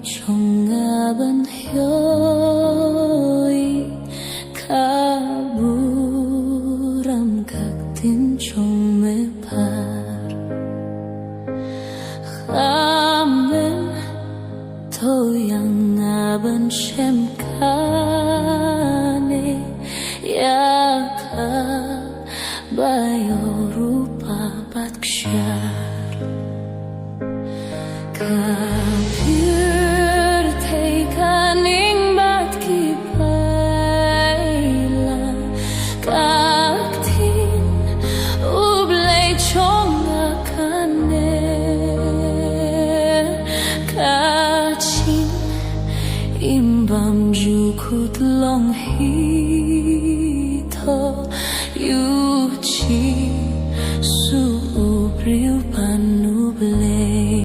Chongaban hyoi kaburam kaktin chong me par Khamen toyang ngaban shem kane Yaka bayo rupa batkshyar Kapir teikaning bat kipaila Kaktin ublay chonga kane Kachin imbam jukut long hito Yuchi su ubriu panuble